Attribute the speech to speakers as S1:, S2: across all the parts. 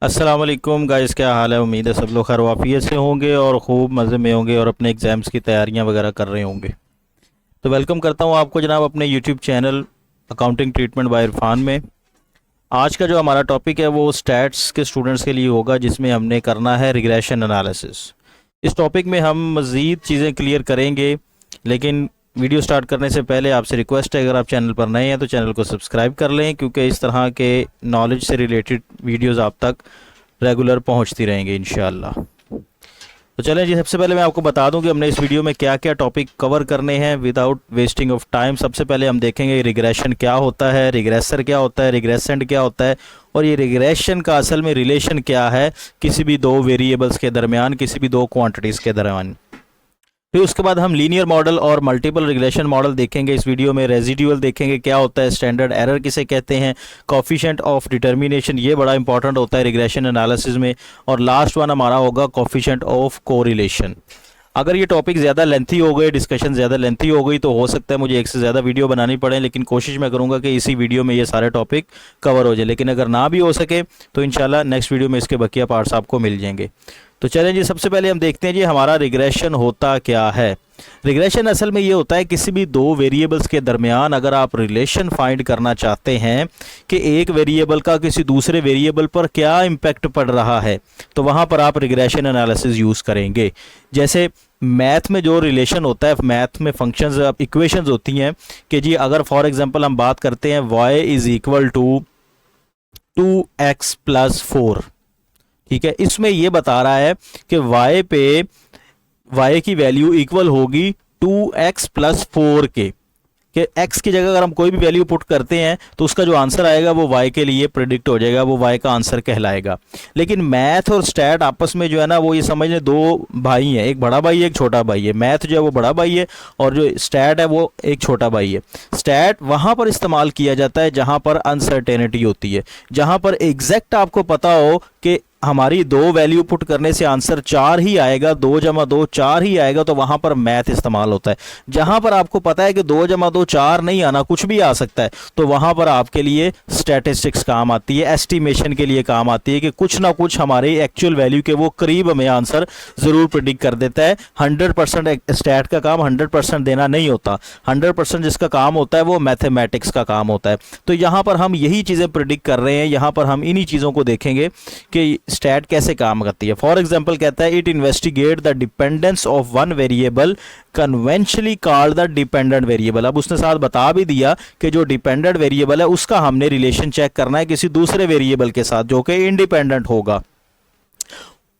S1: अस्सलाम वालेकुम गाइस, क्या हाल है। उम्मीद है सब लोग खैर वाफियत से होंगे और खूब मज़े में होंगे और अपने एग्ज़ाम्स की तैयारियां वगैरह कर रहे होंगे। तो वेलकम करता हूं आपको जनाब अपने YouTube channel accounting treatment bye Irfan में। आज का जो हमारा टॉपिक है वो स्टैट्स के स्टूडेंट्स के लिए होगा, जिसमें हमने करना है रिग्रेशन एनालिसिस। इस टॉपिक में हम मज़ीद चीज़ें क्लियर करेंगे, लेकिन वीडियो स्टार्ट करने से पहले आपसे रिक्वेस्ट है, अगर आप चैनल पर नए हैं तो चैनल को सब्सक्राइब कर लें, क्योंकि इस तरह के नॉलेज से रिलेटेड वीडियोस आप तक रेगुलर पहुंचती रहेंगी इंशाल्लाह। तो चलें जी, सबसे पहले मैं आपको बता दूं कि हमने इस वीडियो में क्या क्या टॉपिक कवर करने हैं विदाउट वेस्टिंग ऑफ टाइम। सबसे पहले हम देखेंगे रिग्रेशन क्या होता है, रिग्रेसर क्या होता है, रिग्रेसेंट क्या होता है, और ये रिग्रेशन का असल में रिलेशन क्या है किसी भी दो वेरिएबल्स के दरमियान, किसी भी दो क्वांटिटीज़ के दरमियान। फिर उसके बाद हम लीनियर मॉडल और मल्टीपल रिग्रेशन मॉडल देखेंगे इस वीडियो में। रेजिड्यूअल देखेंगे क्या होता है, स्टैंडर्ड एरर किसे कहते हैं, कोफिशिएंट ऑफ डिटर्मिनेशन, ये बड़ा इंपॉर्टेंट होता है रिग्रेशन एनालिसिस में। और लास्ट वन हमारा होगा कोफिशिएंट ऑफ कोरिलेशन। अगर ये टॉपिक ज़्यादा लेंथी हो गए, डिस्कशन ज़्यादा लेंथी हो गई, तो हो सकता है मुझे एक से ज़्यादा वीडियो बनानी पड़े, लेकिन कोशिश मैं करूँगा कि इसी वीडियो में ये सारे टॉपिक कवर हो जाए। लेकिन अगर ना भी हो सके तो इंशाल्लाह नेक्स्ट वीडियो में इसके बकिया पार्ट्स आपको मिल जाएंगे। तो चलें जी, सबसे पहले हम देखते हैं जी हमारा रिग्रेशन होता क्या है। रिग्रेशन असल में ये होता है किसी भी दो वेरिएबल्स के दरमियान अगर आप रिलेशन फाइंड करना चाहते हैं कि एक वेरिएबल का किसी दूसरे वेरिएबल पर क्या इम्पैक्ट पड़ रहा है, तो वहाँ पर आप रिग्रेशन एनालिसिस यूज़ करेंगे। जैसे मैथ में जो रिलेशन होता है, मैथ में फंक्शंस इक्वेशंस होती हैं कि जी अगर फॉर एग्जांपल हम बात करते हैं y is equal to 2x+4, ठीक है। इसमें ये बता रहा है कि y की वैल्यू इक्वल होगी 2x+4 के x की जगह अगर हम कोई भी वैल्यू पुट करते हैं तो उसका जो आंसर आएगा वो y के लिए प्रिडिक्ट हो जाएगा, वो y का आंसर कहलाएगा। लेकिन मैथ और स्टैट आपस में जो है ना, वो ये समझ लें दो भाई हैं, एक बड़ा भाई है एक छोटा भाई है। मैथ जो है वो बड़ा भाई है और जो स्टैट है वो एक छोटा भाई है। स्टैट वहाँ पर इस्तेमाल किया जाता है जहाँ पर अनसर्टेनिटी होती है, जहाँ पर एग्जैक्ट आपको पता हो कि हमारी दो वैल्यू पुट करने से आंसर 4 ही आएगा, 2 जमा 2 4 ही आएगा, तो वहां पर मैथ इस्तेमाल होता है। जहां पर आपको पता है कि 2 जमा 2 4 नहीं आना, कुछ भी आ सकता है, तो वहां पर आपके लिए स्टैटिस्टिक्स काम आती है, एस्टिमेशन के लिए काम आती है कि कुछ ना कुछ हमारे एक्चुअल वैल्यू के वो करीब हमें आंसर जरूर प्रिडिक्ट कर देता है। 100% स्टैट का काम 100% देना नहीं होता, 100% जिसका काम होता है वो मैथमेटिक्स का काम होता है। तो यहाँ पर हम यही चीज़ें प्रिडिक्ट कर रहे हैं, यहाँ पर हम इन्हीं चीज़ों को देखेंगे कि स्टैट कैसे काम करती है। फॉर एग्जाम्पल कहता है it investigate the dependence of one variable conventionally called the dependent variable. अब उसने साथ बता भी दिया कि जो डिपेंडेंट वेरिएबल है उसका हमने रिलेशन चेक करना है किसी दूसरे वेरिएबल के साथ जो कि इंडिपेंडेंट होगा।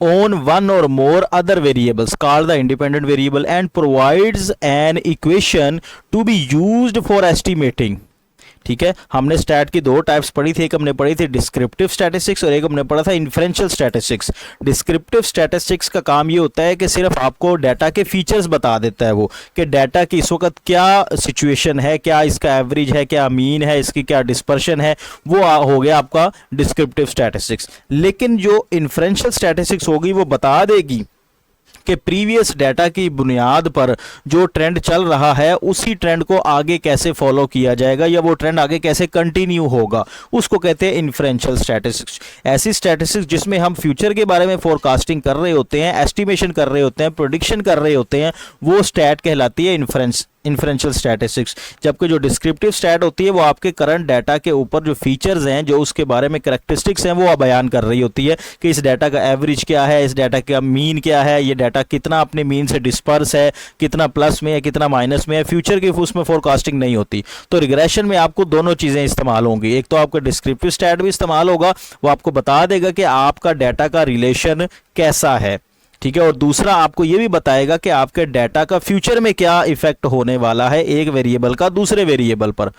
S1: on one or more other variables called the independent variable and provides an equation to be used for estimating। ठीक है, हमने स्टैट की दो टाइप्स पढ़ी थी, एक हमने पढ़ी थी डिस्क्रिप्टिव स्टैटिस्टिक्स और एक हमने पढ़ा था इन्फ्रेंशियल स्टैटिस्टिक्स। डिस्क्रिप्टिव स्टैटिस्टिक्स का काम ये होता है कि सिर्फ आपको डाटा के फीचर्स बता देता है, वो कि डाटा की इस वक्त क्या सिचुएशन है, क्या इसका एवरेज है, क्या मीन है, इसकी क्या डिस्पर्शन है, वो हो गया आपका डिस्क्रिप्टिव स्टैटिस्टिक्स। लेकिन जो इन्फ्रेंशियल स्टैटिस्टिक्स होगी वो बता देगी कि प्रीवियस डाटा की बुनियाद पर जो ट्रेंड चल रहा है उसी ट्रेंड को आगे कैसे फॉलो किया जाएगा या वो ट्रेंड आगे कैसे कंटिन्यू होगा, उसको कहते हैं इन्फ्रेंशियल स्टैटिस्टिक्स। ऐसी स्टैटिस्टिक्स जिसमें हम फ्यूचर के बारे में फोरकास्टिंग कर रहे होते हैं, एस्टिमेशन कर रहे होते हैं, प्रेडिक्शन कर रहे होते हैं, वो स्टैट कहलाती है इन्फ्रेंशियल स्टैटिस्टिक्स। जबकि जो डिस्क्रिप्टिव स्टैट होती है वो आपके करंट डाटा के ऊपर जो फीचर्स हैं, जो उसके बारे में करैक्टरिस्टिक्स हैं, वो बयान कर रही होती है कि इस डाटा का एवरेज क्या है, इस डाटा का मीन क्या है, ये डाटा कितना अपने मीन से डिस्पर्स है, कितना प्लस में है, कितना माइनस में है। फ्यूचर की उसमें फोरकास्टिंग नहीं होती। तो रिग्रेशन में आपको दोनों चीज़ें इस्तेमाल होंगी। एक तो आपका डिस्क्रिप्टिव स्टैट भी इस्तेमाल होगा, वो आपको बता देगा कि आपका डाटा का रिलेशन कैसा है, ठीक है, और दूसरा आपको यह भी बताएगा कि आपके डाटा का फ्यूचर में क्या इफेक्ट होने वाला है एक वेरिएबल का दूसरे वेरिएबल पर।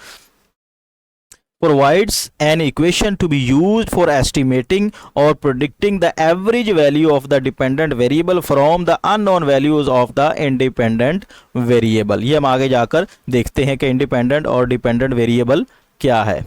S1: Provides an equation to be used for estimating or predicting the average value of the dependent variable from the unknown values of the independent variable। ये हम आगे जाकर देखते हैं कि इंडिपेंडेंट और डिपेंडेंट वेरिएबल क्या है।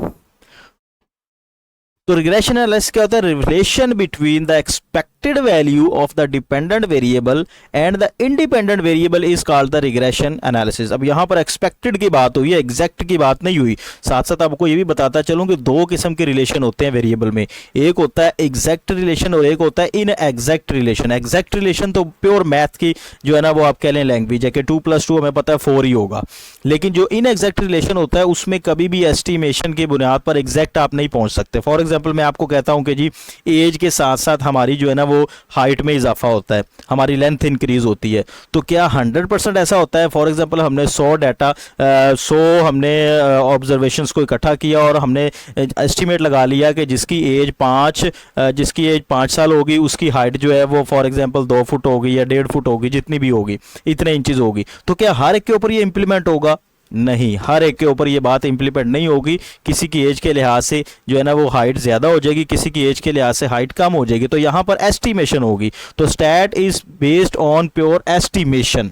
S1: तो रिग्रेशन एनालिसिस क्या होता है? Relation between the expected value of the dependent variable and the independent variable is called the regression analysis. अब यहाँ पर एक्सपेक्टेड की बात हुई है, एग्जैक्ट की बात नहीं हुई। साथ साथ आपको ये भी बताता चलूं कि दो किस्म के रिलेशन होते हैं वेरिएबल में, एक होता है एग्जैक्ट रिलेशन और एक होता है in exact relation. Exact relation तो प्योर मैथ की जो है ना वो आप कह लें लैंग्वेज है कि 2 + 2 हमें पता है 4 ही होगा, लेकिन जो इन एग्जैक्ट रिलेशन होता है उसमें कभी भी एस्टिमेशन की बुनियाद पर एग्जैक्ट आप नहीं पहुंच सकते। फॉर एग्जाम्पल मैं आपको कहता हूं कि जी एज के साथ साथ हमारी जो है ना वो हाइट में इजाफा होता है, हमारी लेंथ इंक्रीज होती है, तो क्या 100% ऐसा होता है? फॉर एग्जाम्पल हमने 100 हमने ऑब्जर्वेशंस को इकट्ठा किया और हमने एस्टिमेट लगा लिया कि जिसकी एज 5 साल होगी उसकी हाइट जो है वो फॉर एग्जाम्पल 2 फुट होगी या 1.5 फुट होगी, जितनी भी होगी इतने इंचेस होगी। तो क्या हर एक के ऊपर ये इंप्लीमेंट होगा? नहीं, हर एक के ऊपर ये बात इंप्लीमेंट नहीं होगी। किसी की एज के लिहाज से जो है ना वो हाइट ज़्यादा हो जाएगी, किसी की एज के लिहाज से हाइट कम हो जाएगी, तो यहाँ पर एस्टिमेशन होगी। तो stat is based on pure estimation.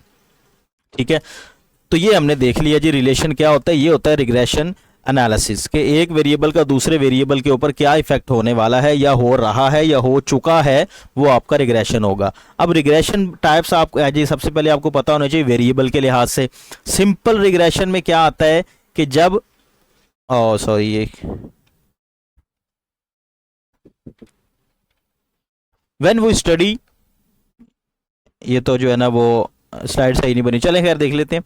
S1: ठीक है, तो ये हमने देख लिया जी रिलेशन क्या होता है। ये होता है रिग्रेशन एनालिसिस के एक वेरिएबल का दूसरे वेरिएबल के ऊपर क्या इफेक्ट होने वाला है या हो रहा है या हो चुका है, वो आपका रिग्रेशन होगा। अब रिग्रेशन टाइप्स आप जी सबसे पहले आपको पता होना चाहिए वेरिएबल के लिहाज से। सिंपल रिग्रेशन में क्या आता है कि जब व्हेन वी स्टडी, ये तो जो है ना वो स्लाइड सही नहीं बनी, चलें खैर देख लेते हैं।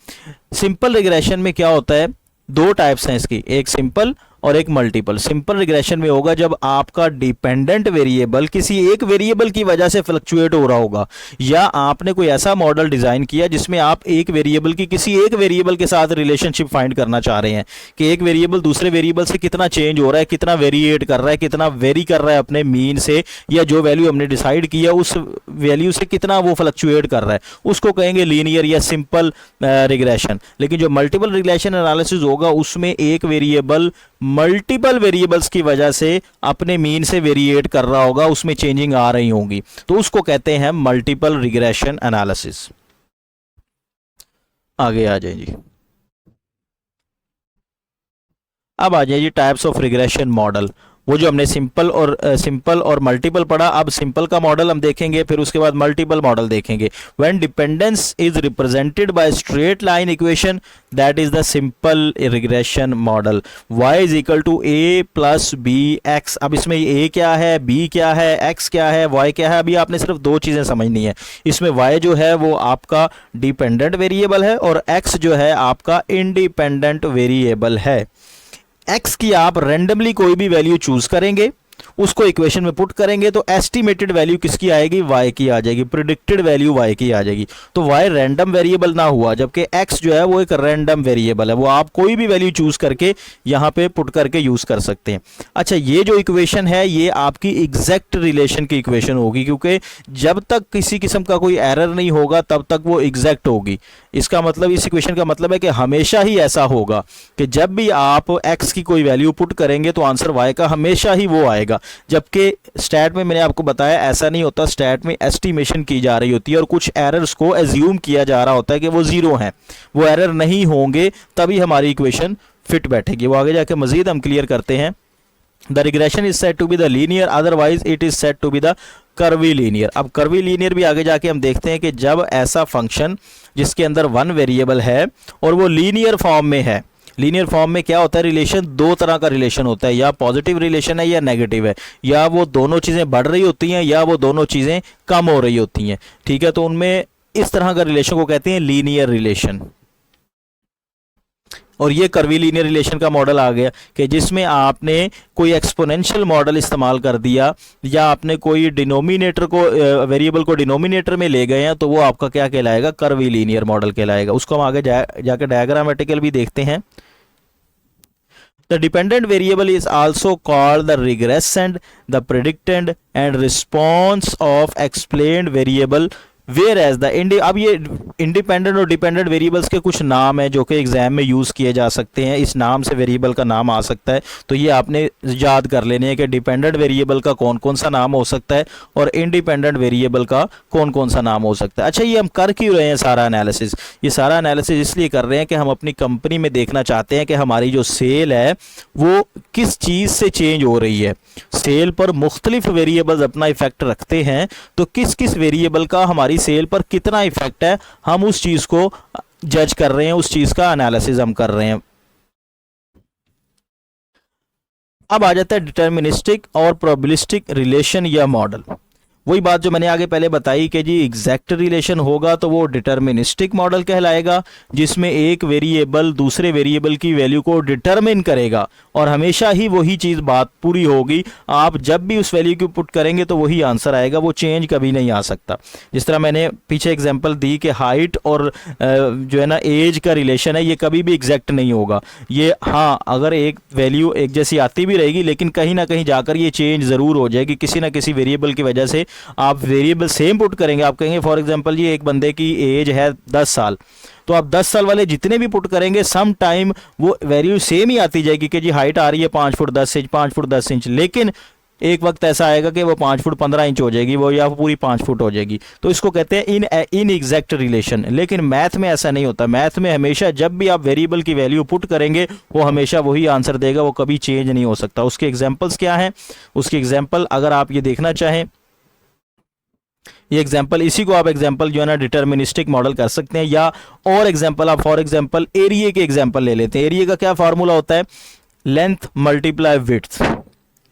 S1: सिंपल रिग्रेशन में क्या होता है, दो टाइप्स हैं इसकी, एक सिंपल और एक मल्टीपल। सिंपल रिग्रेशन में होगा जब आपका डिपेंडेंट वेरिएबल किसी एक वेरिएबल की वजह से फ्लक्चुएट हो रहा होगा, या आपने कोई ऐसा मॉडल डिजाइन किया जिसमें आप एक वेरिएबल की किसी एक वेरिएबल के साथ रिलेशनशिप फाइंड करना चाह रहे हैं कि एक वेरिएबल दूसरे वेरिएबल से कितना चेंज हो रहा है, कितना वेरिएट कर रहा है, कितना वेरी कर रहा है अपने मीन से, या जो वैल्यू हमने डिसाइड किया उस वैल्यू से कितना वो फ्लक्चुएट कर रहा है, उसको कहेंगे लीनियर या सिंपल रिग्रेशन। लेकिन जो मल्टीपल रिग्रेशन एनालिसिस होगा उसमें एक वेरिएबल मल्टीपल वेरिएबल्स की वजह से अपने मीन से वेरिएट कर रहा होगा, उसमें चेंजिंग आ रही होंगी, तो उसको कहते हैं मल्टीपल रिग्रेशन एनालिसिस। आगे आ जाए जी, अब आ जाए जी टाइप्स ऑफ रिग्रेशन मॉडल। वो जो हमने सिंपल और मल्टीपल पढ़ा, अब सिंपल का मॉडल हम देखेंगे, फिर उसके बाद मल्टीपल मॉडल देखेंगे। When dependence is represented by straight line equation, that is the simple regression model. y is equal to a plus B x. अब इसमें a क्या है, b क्या है, x क्या है, y क्या है, अभी आपने सिर्फ दो चीजें समझनी है। इसमें y जो है वो आपका डिपेंडेंट वेरिएबल है और x जो है आपका इंडिपेंडेंट वेरिएबल है। x की आप रैंडमली कोई भी वैल्यू चूज करेंगे, उसको इक्वेशन में पुट करेंगे, तो एस्टिमेटेड वैल्यू किसकी आएगी, y की आ जाएगी, प्रिडिक्टेड वैल्यू y की आ जाएगी। तो y रैंडम वेरिएबल ना हुआ, जबकि x जो है वो एक रैंडम वेरिएबल है, वो आप कोई भी वैल्यू चूज करके यहाँ पे पुट करके यूज कर सकते हैं। अच्छा, ये जो इक्वेशन है ये आपकी एग्जैक्ट रिलेशन की इक्वेशन होगी, क्योंकि जब तक किसी किस्म का कोई एरर नहीं होगा तब तक वो एग्जैक्ट होगी। इसका मतलब, इस इक्वेशन का मतलब है कि हमेशा ही ऐसा होगा कि जब भी आप x की कोई वैल्यू पुट करेंगे तो आंसर y का हमेशा ही वो आएगा। जबकि स्टैट में मैंने आपको बताया ऐसा नहीं होता, स्टैट में एस्टिमेशन की जा रही होती है और कुछ एरर्स को एज्यूम किया जा रहा होता है कि वो जीरो हैं, वो एरर नहीं होंगे, तभी हमारी इक्वेशन फिट बैठेगी। वो आगे जाके मजीद हम क्लियर करते हैं। The regression is said to be the linear, otherwise it is said to be the curvilinear. अब कर्वी लीनियर भी आगे जाके हम देखते हैं कि जब ऐसा फंक्शन जिसके अंदर वन वेरिएबल है और वो लीनियर फॉर्म में है, लीनियर फॉर्म में क्या होता है, रिलेशन दो तरह का रिलेशन होता है, या पॉजिटिव रिलेशन है या नेगेटिव है, या वो दोनों चीज़ें बढ़ रही होती हैं या वो दोनों चीज़ें कम हो रही होती हैं। ठीक है, तो उनमें इस तरह का रिलेशन को कहते हैं लीनियर रिलेशन। और ये कर्वी लीनियर रिलेशन का मॉडल आ गया कि जिसमें आपने कोई एक्सपोनेंशियल मॉडल इस्तेमाल कर दिया या आपने कोई डिनोमिनेटर को वेरिएबल को डिनोमिनेटर में ले गए हैं, तो वो आपका क्या कहलाएगा, कर्वी लीनियर मॉडल कहलाएगा। उसको हम आगे जाकर डायग्रामेटिकल भी देखते हैं। The dependent variable is also called the regressand, the predicand and response of explained variable whereas the अब ये इंडिपेंडेंट और डिपेंडेंट वेरिएबल्स के कुछ नाम है जो कि एग्जाम में यूज़ किए जा सकते हैं, इस नाम से वेरिएबल का नाम आ सकता है, तो ये आपने याद कर लेने हैं कि डिपेंडेंट वेरिएबल का कौन कौन सा नाम हो सकता है और इंडिपेंडेंट वेरिएबल का कौन कौन सा नाम हो सकता है। अच्छा, ये हम कर क्यों रहे हैं सारा एनालिसिस? ये सारा एनालिसिस इसलिए कर रहे हैं कि हम अपनी कंपनी में देखना चाहते हैं कि हमारी जो सेल है वो किस चीज़ से चेंज हो रही है। सेल पर मुख्तलिफ वेरिएबल्स अपना इफेक्ट रखते हैं, तो किस किस वेरिएबल का हमारी सेल पर कितना इफेक्ट है, हम उस चीज़ को जज कर रहे हैं, उस चीज़ का एनालिसिस हम कर रहे हैं। अब आ जाता है डिटर्मिनिस्टिक और प्रोबेबिलिस्टिक रिलेशन या मॉडल। वही बात जो मैंने आगे पहले बताई कि जी एग्जैक्ट रिलेशन होगा तो वो डिटर्मिनिस्टिक मॉडल कहलाएगा, जिसमें एक वेरिएबल दूसरे वेरिएबल की वैल्यू को डिटरमिन करेगा और हमेशा ही वही चीज़ बात पूरी होगी। आप जब भी उस वैल्यू को पुट करेंगे तो वही आंसर आएगा, वो चेंज कभी नहीं आ सकता। जिस तरह मैंने पीछे एग्जांपल दी कि हाइट और जो है ना एज का रिलेशन है, ये कभी भी एग्जैक्ट नहीं होगा। ये हाँ, अगर एक वैल्यू एक जैसी आती भी रहेगी लेकिन कहीं ना कहीं जाकर ये चेंज ज़रूर हो जाएगी किसी ना किसी वेरिएबल की वजह से। आप वेरिएबल सेम पुट करेंगे, आप कहेंगे फॉर एग्जांपल ये एक बंदे की एज है 10 साल, तो आप 10 साल वाले जितने भी पुट करेंगे सम टाइम वो वैल्यू सेम ही आती जाएगी कि जी हाइट आ रही है 5 फुट 10 इंच 5 फुट 10 इंच, लेकिन एक वक्त ऐसा आएगा कि वो 5 फुट 15 इंच हो जाएगी वो, या पूरी 5 फुट हो जाएगी। तो इसको कहते हैं इन एग्जैक्ट रिलेशन। लेकिन मैथ में ऐसा नहीं होता। मैथ में हमेशा जब भी आप वेरिएबल की वैल्यू पुट करेंगे वो हमेशा वही आंसर देगा, वो कभी चेंज नहीं हो सकता। उसके एग्जाम्पल्स क्या हैं? उसके एग्जाम्पल अगर आप ये देखना चाहें, ये एग्जाम्पल, इसी को आप एग्जाम्पल जो है ना डिटर्मिनिस्टिक मॉडल कर सकते हैं। या और एग्जाम्पल आप फॉर एग्जाम्पल एरिया के एग्जाम्पल ले लेते हैं। एरिया का क्या फार्मूला होता है? लेंथ मल्टीप्लाई विड्थ,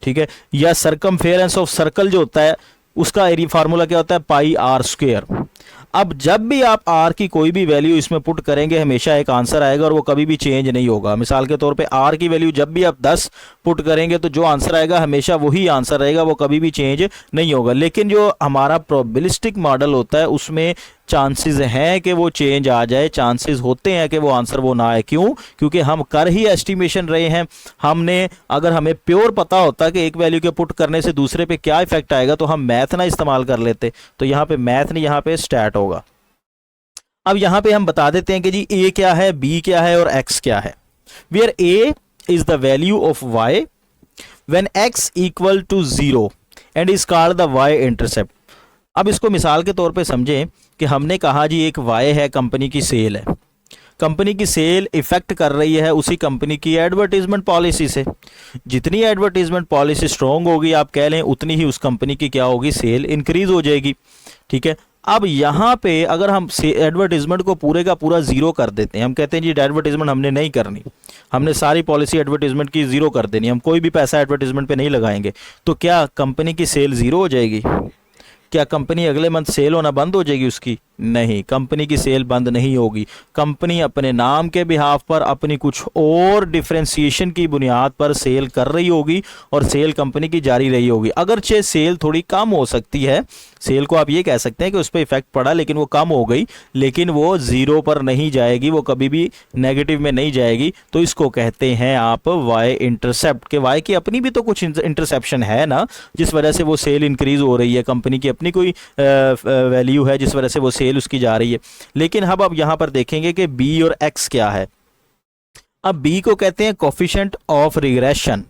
S1: ठीक है। या सरकमफेरेंस ऑफ सर्कल जो होता है उसका एरिया फार्मूला क्या होता है? पाई आर स्क्वायर। अब जब भी आप आर की कोई भी वैल्यू इसमें पुट करेंगे हमेशा एक आंसर आएगा और वो कभी भी चेंज नहीं होगा। मिसाल के तौर पे आर की वैल्यू जब भी आप 10 पुट करेंगे तो जो आंसर आएगा हमेशा वही आंसर रहेगा, वो कभी भी चेंज नहीं होगा। लेकिन जो हमारा प्रोबेबिलिस्टिक मॉडल होता है उसमें चांसेस हैं कि वो चेंज आ जाए, चांसेस होते हैं कि वो आंसर वो ना आए। क्यों? क्योंकि हम कर ही एस्टिमेशन रहे हैं। हमने अगर हमें प्योर पता होता कि एक वैल्यू के पुट करने से दूसरे पे क्या इफेक्ट आएगा तो हम मैथ ना इस्तेमाल कर लेते। तो यहाँ पे मैथ नहीं, यहाँ पे स्टैट होगा। अब यहाँ पे हम बता देते हैं कि जी ए क्या है, बी क्या है और एक्स क्या है। Where a is the value of y when x equal to 0 and is called the y intercept. अब इसको मिसाल के तौर पे समझें कि हमने कहा जी एक वाई है, कंपनी की सेल है। कंपनी की सेल इफेक्ट कर रही है उसी कंपनी की एडवर्टीजमेंट पॉलिसी से। जितनी एडवर्टीजमेंट पॉलिसी स्ट्रॉन्ग होगी आप कह लें उतनी ही उस कंपनी की क्या होगी? सेल इंक्रीज हो जाएगी, ठीक है। अब यहाँ पे अगर हम एडवर्टीजमेंट को पूरे का पूरा 0 कर देते हैं, हम कहते हैं जी एडवर्टीजमेंट हमने नहीं करनी, हमने सारी पॉलिसी एडवर्टीजमेंट की 0 कर देनी, हम कोई भी पैसा एडवर्टीजमेंट पे नहीं लगाएंगे, तो क्या कंपनी की सेल 0 हो जाएगी? क्या कंपनी अगले मंथ सेल होना बंद हो जाएगी उसकी? नहीं, कंपनी की सेल बंद नहीं होगी। कंपनी अपने नाम के बिहाफ पर अपनी कुछ और डिफरेंशिएशन की बुनियाद पर सेल कर रही होगी और सेल कंपनी की जारी रही होगी। अगरचे सेल थोड़ी कम हो सकती है, सेल को आप ये कह सकते हैं कि उस पर इफेक्ट पड़ा लेकिन वो कम हो गई, लेकिन वो 0 पर नहीं जाएगी, वो कभी भी नेगेटिव में नहीं जाएगी। तो इसको कहते हैं आप वाई इंटरसेप्ट। के वाई की अपनी भी तो कुछ इंटरसेप्शन है ना, जिस वजह से वो सेल इंक्रीज हो रही है, कंपनी की अपनी कोई वैल्यू है जिस वजह से वो सेल उसकी जा रही है। लेकिन अब यहां पर देखेंगे कि बी और एक्स क्या है। अब बी को कहते हैं कोफिशिएंट ऑफ रिग्रेशन,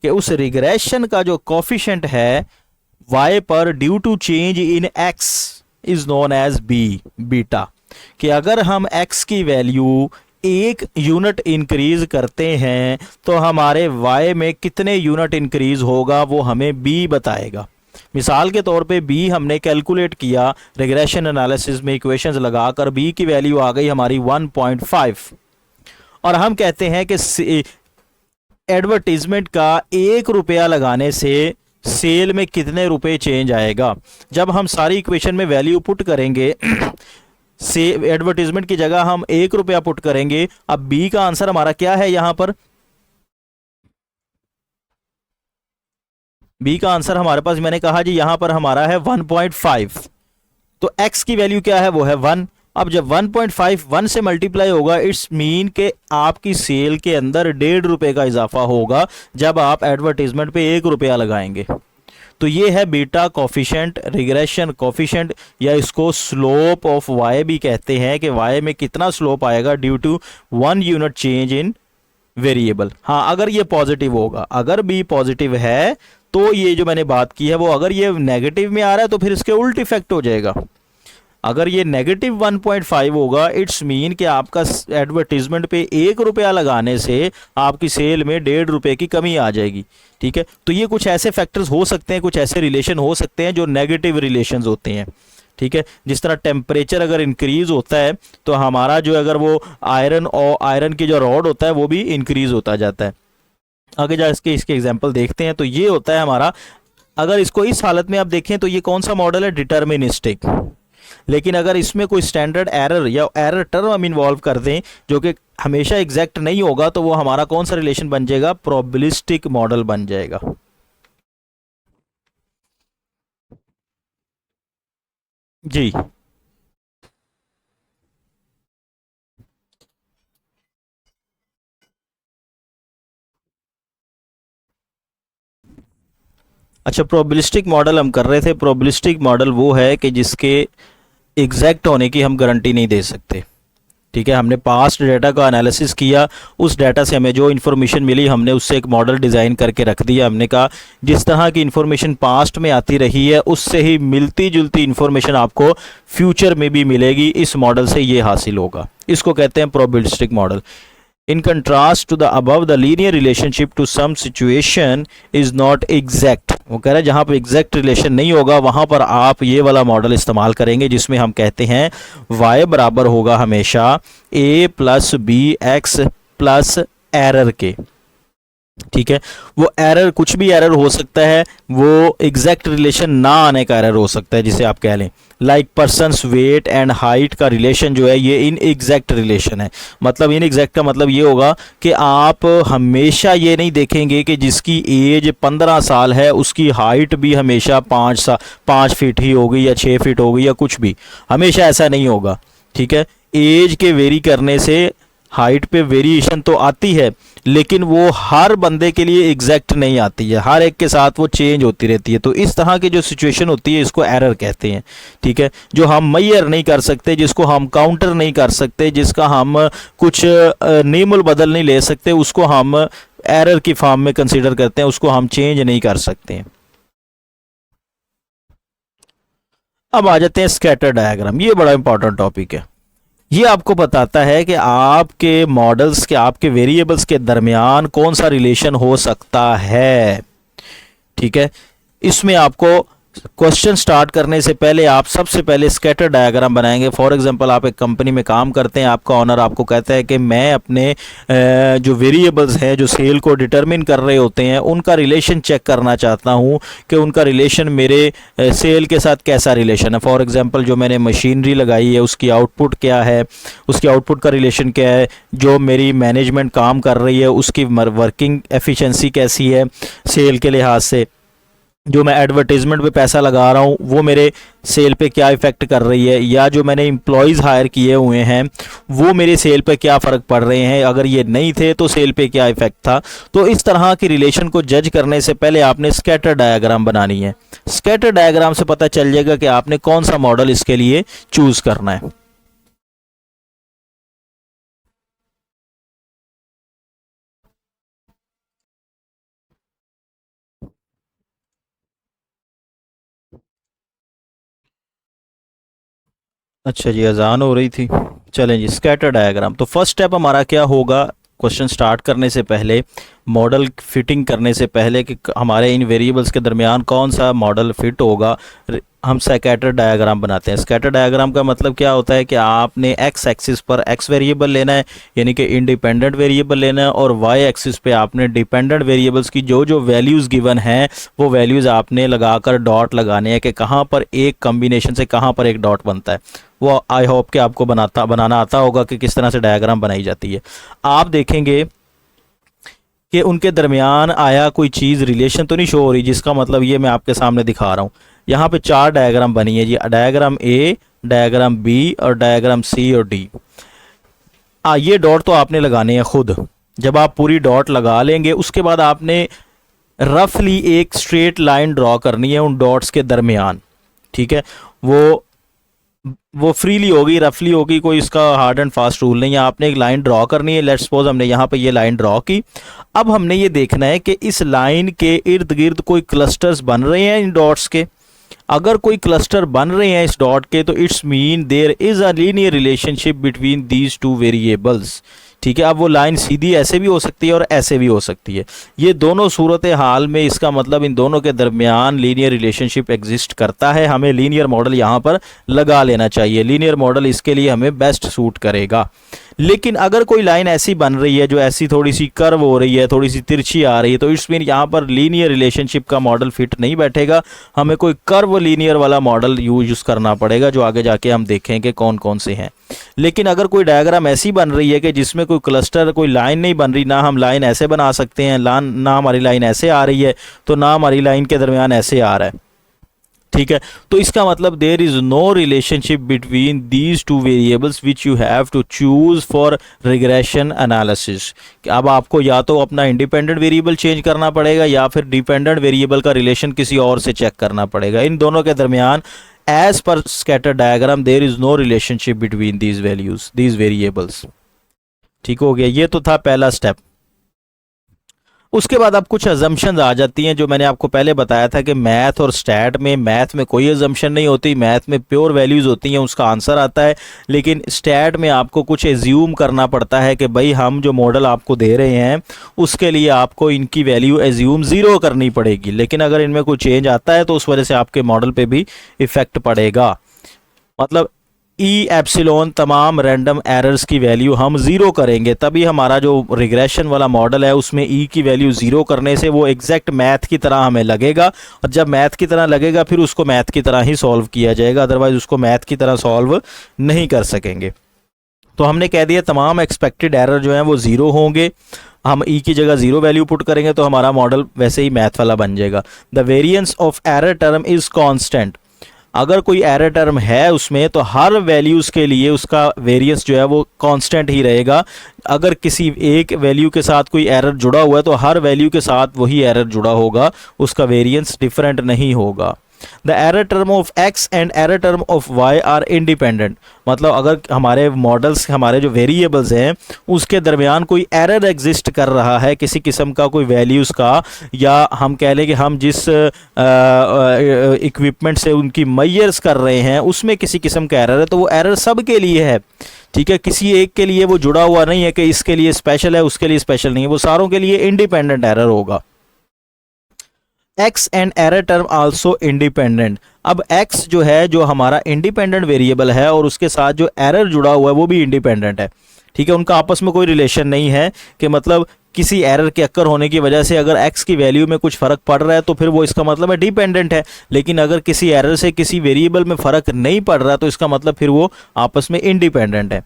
S1: कि उस रिग्रेशन का जो कोफिशिएंट है y पर due to change in x is known as b, beta. कि अगर हम x की वैल्यू 1 यूनिट इंक्रीज करते हैं तो हमारे y में कितने यूनिट इंक्रीज होगा वो हमें b बताएगा। मिसाल के तौर पे b हमने कैलकुलेट किया रिग्रेशन एनालिसिस में इक्वेशंस लगाकर, b की वैल्यू आ गई हमारी 1.5 और हम कहते हैं कि एडवर्टीजमेंट का 1 रुपया लगाने से सेल में कितने रुपए चेंज आएगा। जब हम सारी इक्वेशन में वैल्यू पुट करेंगे से एडवर्टीजमेंट की जगह हम 1 रुपया पुट करेंगे। अब बी का आंसर हमारा क्या है? यहां पर बी का आंसर हमारे पास, मैंने कहा जी यहां पर हमारा है 1.5, तो x की वैल्यू क्या है? वो है 1। अब जब 1.5 1 से मल्टीप्लाई होगा, इट्स मीन के आपकी सेल के अंदर 1.5 रुपए का इजाफा होगा जब आप एडवर्टीजमेंट पे 1 रुपया लगाएंगे। तो ये है बीटा कोफिशिएंट, रिग्रेशन कोफिशिएंट, या इसको स्लोप ऑफ वाई भी कहते हैं कि वाई में कितना स्लोप आएगा due to 1 unit change in variable. हाँ, अगर ये पॉजिटिव होगा, अगर बी पॉजिटिव है तो ये जो मैंने बात की है वो, अगर ये नेगेटिव में आ रहा है तो फिर इसके उल्ट इफेक्ट हो जाएगा। अगर ये नेगेटिव 1.5 होगा, इट्स मीन कि आपका एडवर्टीजमेंट पे 1 रुपया लगाने से आपकी सेल में 1.5 रुपये की कमी आ जाएगी। ठीक है, तो ये कुछ ऐसे फैक्टर्स हो सकते हैं, कुछ ऐसे रिलेशन हो सकते हैं जो नेगेटिव रिलेशंस होते हैं। ठीक है, जिस तरह टेम्परेचर अगर इंक्रीज होता है तो हमारा जो अगर वो आयरन और आयरन की जो रॉड होता है वो भी इंक्रीज होता जाता है। आगे जा इसके एग्जाम्पल देखते हैं। तो ये होता है हमारा, अगर इसको इस हालत में आप देखें तो ये कौन सा मॉडल है, डिटर्मिनिस्टिक। लेकिन अगर इसमें कोई स्टैंडर्ड एरर या एरर टर्म हम इन्वॉल्व कर दें जो कि हमेशा एग्जैक्ट नहीं होगा, तो वो हमारा कौन सा रिलेशन बन जाएगा, प्रोबेबिलिस्टिक मॉडल बन जाएगा। जी, अच्छा, प्रोबेबिलिस्टिक मॉडल हम कर रहे थे। प्रोबेबिलिस्टिक मॉडल वो है कि जिसके एग्जैक्ट होने की हम गारंटी नहीं दे सकते। ठीक है, हमने पास्ट डाटा का एनालिसिस किया, उस डाटा से हमें जो इन्फॉर्मेशन मिली हमने उससे एक मॉडल डिज़ाइन करके रख दिया। हमने कहा जिस तरह की इन्फॉर्मेशन पास्ट में आती रही है उससे ही मिलती जुलती इन्फॉर्मेशन आपको फ्यूचर में भी मिलेगी, इस मॉडल से ये हासिल होगा। इसको कहते हैं probabilistic model. In contrast to the above, the linear relationship to some situation is not exact। वो कह रहा है जहाँ पर एग्जैक्ट रिलेशन नहीं होगा वहाँ पर आप ये वाला मॉडल इस्तेमाल करेंगे जिसमें हम कहते हैं y बराबर होगा हमेशा a plus B x plus error के। ठीक है, वो एरर कुछ भी एरर हो सकता है, वो एग्जैक्ट रिलेशन ना आने का एरर हो सकता है, जिसे आप कह लें like person's weight and height का रिलेशन जो है ये इन एग्जैक्ट रिलेशन है। मतलब इन एग्जैक्ट का मतलब ये होगा कि आप हमेशा ये नहीं देखेंगे कि जिसकी एज 15 साल है उसकी हाइट भी हमेशा 5 फीट ही होगी या 6 फीट होगी या कुछ भी, हमेशा ऐसा नहीं होगा। ठीक है, एज के वेरी करने से हाइट पे वेरिएशन तो आती है लेकिन वो हर बंदे के लिए एग्जैक्ट नहीं आती है, हर एक के साथ वो चेंज होती रहती है। तो इस तरह की जो सिचुएशन होती है इसको एरर कहते हैं। ठीक है, जो हम मैयर नहीं कर सकते, जिसको हम काउंटर नहीं कर सकते, जिसका हम कुछ नेमुल बदल नहीं ले सकते, उसको हम एरर की फॉर्म में कंसीडर करते हैं, उसको हम चेंज नहीं कर सकते हैं। अब आ जाते हैं स्कैटर डायग्राम। ये बड़ा इंपॉर्टेंट टॉपिक है। ये आपको बताता है कि आपके मॉडल्स के, आपके वेरिएबल्स के दरमियान कौन सा रिलेशन हो सकता है। ठीक है, इसमें आपको क्वेश्चन स्टार्ट करने से पहले आप सबसे पहले स्कैटर डायग्राम बनाएंगे। फॉर एग्जांपल आप एक कंपनी में काम करते हैं, आपका ऑनर आपको कहता है कि मैं अपने जो वेरिएबल्स हैं जो सेल को डिटरमिन कर रहे होते हैं उनका रिलेशन चेक करना चाहता हूं कि उनका रिलेशन मेरे सेल के साथ कैसा रिलेशन है। फॉर एग्जांपल जो मैंने मशीनरी लगाई है उसकी आउटपुट क्या है, उसकी आउटपुट का रिलेशन क्या है, जो मेरी मैनेजमेंट काम कर रही है उसकी वर्किंग एफिशिएंसी कैसी है सेल के लिहाज से, जो मैं एडवर्टीजमेंट पे पैसा लगा रहा हूँ वो मेरे सेल पे क्या इफ़ेक्ट कर रही है, या जो मैंने एम्प्लॉयज़ हायर किए हुए हैं वो मेरे सेल पे क्या फ़र्क पड़ रहे हैं, अगर ये नहीं थे तो सेल पे क्या इफ़ेक्ट था। तो इस तरह की रिलेशन को जज करने से पहले आपने स्कैटर डायग्राम बनानी है। स्कैटर डायग्राम से पता चल जाएगा कि आपने कौन सा मॉडल इसके लिए चूज़ करना है। अच्छा जी, अजान हो रही थी। चलें जी, स्कैटर डायग्राम। तो फर्स्ट स्टेप हमारा क्या होगा, क्वेश्चन स्टार्ट करने से पहले, मॉडल फिटिंग करने से पहले कि हमारे इन वेरिएबल्स के दरमियान कौन सा मॉडल फिट होगा, हम स्कैटर डायग्राम बनाते हैं। स्कैटर डायग्राम का मतलब क्या होता है कि आपने एक्स एक्सिस पर एक्स वेरिएबल लेना है यानी कि इंडिपेंडेंट वेरिएबल लेना है, और वाई एक्सिस पे आपने डिपेंडेंट वेरिएबल्स की जो जो वैल्यूज़ गिवन हैं वो वैल्यूज़ आपने लगाकर डॉट लगाने हैं कि कहाँ पर एक कम्बिनेशन से कहाँ पर एक डॉट बनता है। वो आई होप कि आपको बनाना आता होगा कि किस तरह से डायग्राम बनाई जाती है। आप देखेंगे कि उनके दरमियान आया कोई चीज़ रिलेशन तो नहीं शो हो रही, जिसका मतलब ये मैं आपके सामने दिखा रहा हूँ। यहाँ पे 4 डायग्राम बनी है जी, डायग्राम ए, डायग्राम बी और डायग्राम सी और डी। ये डॉट तो आपने लगाने हैं खुद। जब आप पूरी डॉट लगा लेंगे उसके बाद आपने रफली एक स्ट्रेट लाइन ड्रॉ करनी है उन डॉट्स के दरमियान, ठीक है। वो फ्रीली होगी, रफली होगी, कोई इसका हार्ड एंड फास्ट रूल नहीं है। आपने एक लाइन ड्रॉ करनी है, लेट्स सपोज हमने यहाँ पे ये लाइन ड्रॉ की। अब हमने ये देखना है कि इस लाइन के इर्द गिर्द कोई क्लस्टर्स बन रहे हैं इन डॉट्स के। अगर कोई क्लस्टर बन रहे हैं इस डॉट के तो it's mean there is a linear relationship between these two variables, ठीक है। अब वो लाइन सीधी ऐसे भी हो सकती है और ऐसे भी हो सकती है। ये दोनों सूरत हाल में इसका मतलब इन दोनों के दरमियान लीनियर रिलेशनशिप एग्जिस्ट करता है। हमें लीनियर मॉडल यहाँ पर लगा लेना चाहिए, लीनियर मॉडल इसके लिए हमें बेस्ट सूट करेगा। लेकिन अगर कोई लाइन ऐसी बन रही है जो ऐसी थोड़ी सी कर्व हो रही है, थोड़ी सी तिरछी आ रही है, तो इट्स मीन यहाँ पर लीनियर रिलेशनशिप का मॉडल फिट नहीं बैठेगा। हमें कोई कर्व लीनियर वाला मॉडल यूज करना पड़ेगा, जो आगे जाके हम देखेंगे कौन कौन से हैं। लेकिन अगर कोई डायग्राम ऐसी बन रही है कि जिसमें कोई क्लस्टर, कोई लाइन नहीं बन रही, ना हम लाइन ऐसे बना सकते हैं, ना हमारी लाइन ऐसे आ रही है, तो ना हमारी लाइन के दरमियान ऐसे आ रहा है, ठीक है। तो इसका मतलब there is no relationship between these two variables which you have to choose for regression analysis. अब आपको या तो अपना इंडिपेंडेंट वेरिएबल चेंज करना पड़ेगा या फिर डिपेंडेंट वेरिएबल का रिलेशन किसी और से चेक करना पड़ेगा। इन दोनों के दरमियान as per scatter diagram there is no relationship between these values, these variables. ठीक हो गया, ये तो था पहला स्टेप। उसके बाद अब कुछ अजम्पशंस आ जाती हैं, जो मैंने आपको पहले बताया था कि मैथ और स्टैट में, मैथ में कोई अजम्पशन नहीं होती, मैथ में प्योर वैल्यूज़ होती हैं, उसका आंसर आता है। लेकिन स्टैट में आपको कुछ एज्यूम करना पड़ता है कि भाई हम जो मॉडल आपको दे रहे हैं उसके लिए आपको इनकी वैल्यू एज्यूम 0 करनी पड़ेगी। लेकिन अगर इनमें कोई चेंज आता है तो उस वजह से आपके मॉडल पर भी इफ़ेक्ट पड़ेगा। मतलब ई एप्सिलॉन तमाम रैंडम एरर्स की वैल्यू हम 0 करेंगे, तभी हमारा जो रिग्रेशन वाला मॉडल है उसमें ई की वैल्यू 0 करने से वो एग्जैक्ट मैथ की तरह हमें लगेगा। और जब मैथ की तरह लगेगा फिर उसको मैथ की तरह ही सॉल्व किया जाएगा, अदरवाइज उसको मैथ की तरह सॉल्व नहीं कर सकेंगे। तो हमने कह दिया तमाम एक्सपेक्टेड एरर जो हैं वो 0 होंगे। हम ई की जगह 0 वैल्यू पुट करेंगे तो हमारा मॉडल वैसे ही मैथ वाला बन जाएगा। The variance of error term is constant. अगर कोई एरर टर्म है उसमें तो हर वैल्यूज़ के लिए उसका वेरिएंस जो है वो कांस्टेंट ही रहेगा। अगर किसी एक वैल्यू के साथ कोई एरर जुड़ा हुआ है तो हर वैल्यू के साथ वही एरर जुड़ा होगा, उसका वेरिएंस डिफरेंट नहीं होगा। The error term of x and error term of y are independent. मतलब अगर हमारे मॉडल्स, हमारे जो वेरिएबल्स हैं उसके दरमियान कोई एरर एग्जिस्ट कर रहा है किसी किस्म का, कोई वैल्यूज़ का, या हम कह लें कि हम जिस इक्विपमेंट से उनकी मेजर्स कर रहे हैं उसमें किसी किस्म का एरर है, तो वो एरर सब के लिए है, ठीक है। किसी एक के लिए वो जुड़ा हुआ नहीं है कि इसके लिए स्पेशल है उसके लिए स्पेशल नहीं है, वो सारों के लिए इंडिपेंडेंट एरर होगा। X and error term also independent. अब एक्स जो है, जो हमारा इंडिपेंडेंट वेरिएबल है, और उसके साथ जो एरर जुड़ा हुआ है वो भी इंडिपेंडेंट है, ठीक है। उनका आपस में कोई रिलेशन नहीं है कि मतलब किसी एरर के अक्कर होने की वजह से अगर एक्स की वैल्यू में कुछ फ़र्क पड़ रहा है तो फिर वो इसका मतलब है डिपेंडेंट है। लेकिन अगर किसी एरर से किसी वेरिएबल में फ़र्क नहीं पड़ रहा तो इसका मतलब फिर वो आपस में इंडिपेंडेंट है।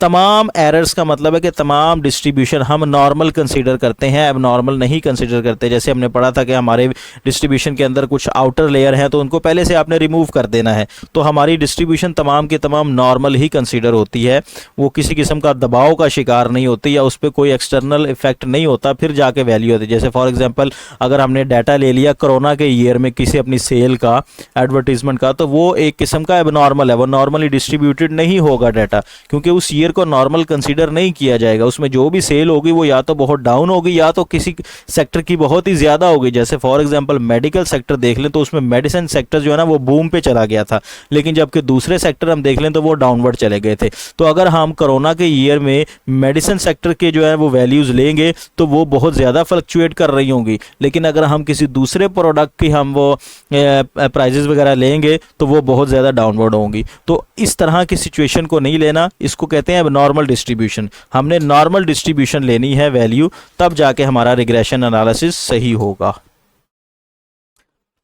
S1: तमाम एरर्स का मतलब है कि तमाम डिस्ट्रीब्यूशन हम नॉर्मल कंसीडर करते हैं, अब नॉर्मल नहीं कंसीडर करते। जैसे हमने पढ़ा था कि हमारे डिस्ट्रीब्यूशन के अंदर कुछ आउटर लेयर हैं तो उनको पहले से आपने रिमूव कर देना है, तो हमारी डिस्ट्रीब्यूशन तमाम की तमाम नॉर्मल ही कंसीडर होती है। वो किसी किस्म का दबाव का शिकार नहीं होती या उस पर कोई एक्सटर्नल इफेक्ट नहीं होता फिर जाके वैल्यू होती है। जैसे फॉर एग्जाम्पल अगर हमने डाटा ले लिया कोरोना के ईयर में किसी अपनी सेल का, एडवर्टीजमेंट का, तो वो एक किस्म का एबनॉर्मल है, वो नॉर्मली डिस्ट्रीब्यूटेड नहीं होगा डाटा, क्योंकि उस ईयर को नॉर्मल कंसीडर नहीं किया जाएगा। उसमें जो भी सेल होगी वो या तो बहुत डाउन होगी या तो किसी सेक्टर की बहुत ही ज़्यादा होगी। जैसे फॉर एग्जांपल मेडिकल सेक्टर देख लें तो उसमें मेडिसिन सेक्टर जो है ना वो बूम पे चला गया था, लेकिन जबकि दूसरे सेक्टर हम देख लें तो वो डाउनवर्ड चले गए थे। तो अगर हम कोरोना के ईयर में मेडिसिन सेक्टर के जो है वो वैल्यूज़ लेंगे तो वो बहुत ज़्यादा फ्लक्चुएट कर रही होंगी, लेकिन अगर हम किसी दूसरे प्रोडक्ट की हम वो प्राइजेस वगैरह लेंगे तो वो बहुत ज़्यादा डाउनवर्ड होंगी। तो इस तरह की सिचुएशन को नहीं लेना, इसको कहते हैं नॉर्मल डिस्ट्रीब्यूशन। हमने नॉर्मल डिस्ट्रीब्यूशन लेनी है वैल्यू, तब जाके हमारा रिग्रेशन एनालिसिस सही होगा।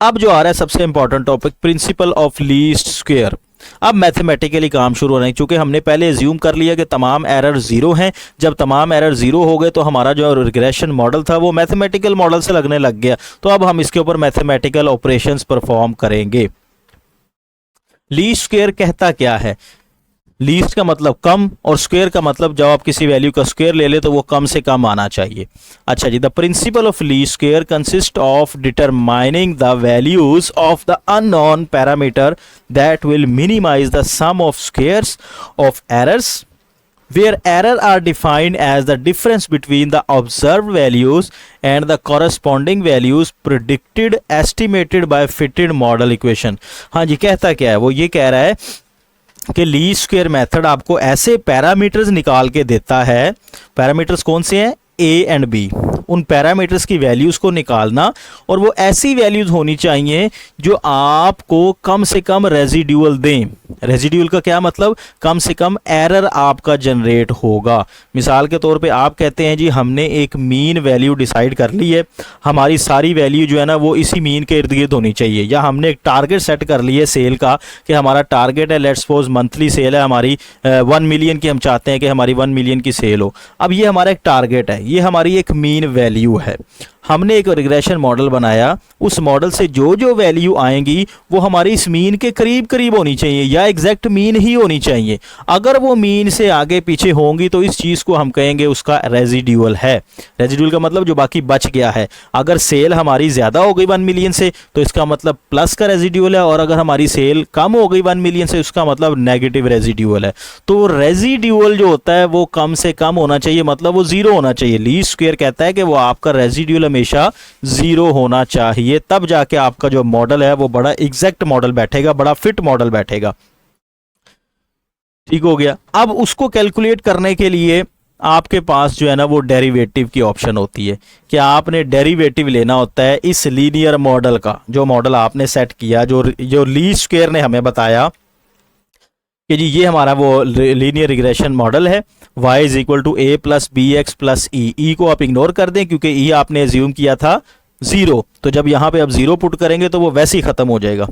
S1: अब जो आ रहा है सबसे important topic, principal of least square. अब मैथमेटिकली काम शुरू होना है, क्योंकि हमने पहले एज्यूम कर लिया कि तमाम एरर 0 हैं। जब तमाम एरर 0 हो गए तो हमारा जो रिग्रेशन मॉडल था वो मैथमेटिकल मॉडल से लगने लग गया। तो अब हम इसके ऊपर मैथमेटिकल ऑपरेशंस परफॉर्म करेंगे। लीस्ट स्क्वायर कहता क्या है? लीस्ट का मतलब कम और स्क्वायर का मतलब जब आप किसी वैल्यू का स्क्वायर ले ले तो वो कम से कम आना चाहिए। अच्छा जी, the principle of least square consist of determining the values of the unknown parameter that will minimize the sum of squares of errors where error are defined as the difference between the observed values and the corresponding values predicted estimated by fitted model equation। हाँ जी, कहता क्या है वो, ये कह रहा है कि लीस्ट स्क्वायर मेथड आपको ऐसे पैरामीटर्स निकाल के देता है। पैरामीटर्स कौन से हैं? A and b. उन पैरामीटर्स की वैल्यूज़ को निकालना, और वो ऐसी वैल्यूज़ होनी चाहिए जो आपको कम से कम रेजिड्यूअल दें। रेजिड्यूअल का क्या मतलब? कम से कम एरर आपका जनरेट होगा। मिसाल के तौर पे आप कहते हैं जी हमने एक मीन वैल्यू डिसाइड कर ली है, हमारी सारी वैल्यू जो है ना वो इसी मीन के इर्द गिर्द होनी चाहिए, या हमने एक टारगेट सेट कर ली है सेल का कि हमारा टारगेट है, लेट्स सपोज मंथली सेल है हमारी 1 मिलियन की, हम चाहते हैं कि हमारी 1 मिलियन की सेल हो। अब ये हमारा एक टारगेट है, ये हमारी एक मीन वैल्यू है। हमने एक रिग्रेशन मॉडल बनाया, उस मॉडल से जो जो वैल्यू आएंगी वो हमारी इस मीन के करीब करीब होनी चाहिए या एग्जैक्ट मीन ही होनी चाहिए। अगर वो मीन से आगे पीछे होंगी तो इस चीज़ को हम कहेंगे उसका रेजिड्यूअल है। रेजिड्यूअल का मतलब जो बाकी बच गया है। अगर सेल हमारी ज़्यादा हो गई 1 मिलियन से तो इसका मतलब प्लस का रेजिड्यूअल है, और अगर हमारी सेल कम हो गई 1 मिलियन से उसका मतलब नेगेटिव रेजिड्यूअल है। तो रेजिड्यूअल जो होता है वो कम से कम होना चाहिए, मतलब वो जीरो होना चाहिए। लीस्ट स्क्वायर कहता है कि वो आपका रेजिड्यूअल हमेशा जीरो होना चाहिए, तब जाके आपका जो मॉडल है वो बड़ा एग्जैक्ट मॉडल बैठेगा, बड़ा फिट मॉडल बैठेगा। ठीक हो गया। अब उसको कैलकुलेट करने के लिए आपके पास जो है ना वो डेरिवेटिव की ऑप्शन होती है कि आपने डेरिवेटिव लेना होता है इस लीनियर मॉडल का। जो मॉडल आपने सेट किया, जो लीस्ट स्क्वायर ने हमें बताया कि जी ये हमारा वो लीनियर रिग्रेशन मॉडल है, y is equal to A plus B x plus E को आप इग्नोर कर दें क्योंकि ई आपने एज्यूम किया था 0, तो जब यहां पे अब 0 पुट करेंगे तो वो वैसे ही खत्म हो जाएगा।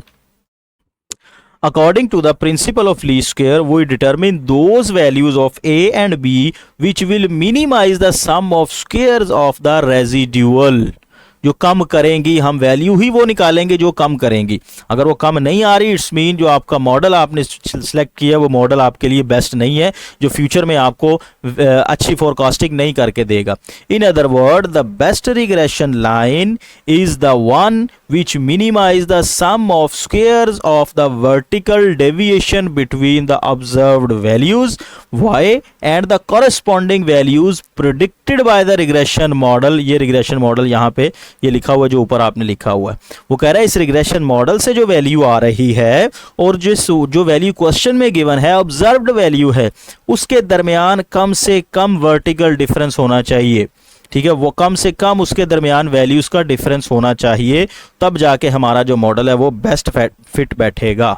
S1: According to the principle of least square, we determine those values of a and b which will minimize the sum of squares of the residual। जो कम करेंगी हम वैल्यू ही वो निकालेंगे जो कम करेंगी। अगर वो कम नहीं आ रही, इट्स मीन जो आपका मॉडल आपने सिलेक्ट किया वो मॉडल आपके लिए बेस्ट नहीं है, जो फ्यूचर में आपको अच्छी फोरकास्टिंग नहीं करके देगा। In other word, the best regression line is the one which minimize the sum of squares of the vertical deviation between the observed values y and the corresponding values predicted by the regression model। ये regression model यहाँ पे ये लिखा हुआ है, जो ऊपर आपने लिखा हुआ है वो कह रहा है इस regression model से जो वैल्यू आ रही है और जो वैल्यू क्वेश्चन में गिवन है ऑब्जर्व्ड वैल्यू है उसके दरमियान कम से कम वर्टिकल डिफरेंस होना चाहिए। ठीक है, वो कम से कम उसके दरमियान वैल्यूज का डिफरेंस होना चाहिए, तब जाके हमारा जो मॉडल है वो बेस्ट फिट बैठेगा।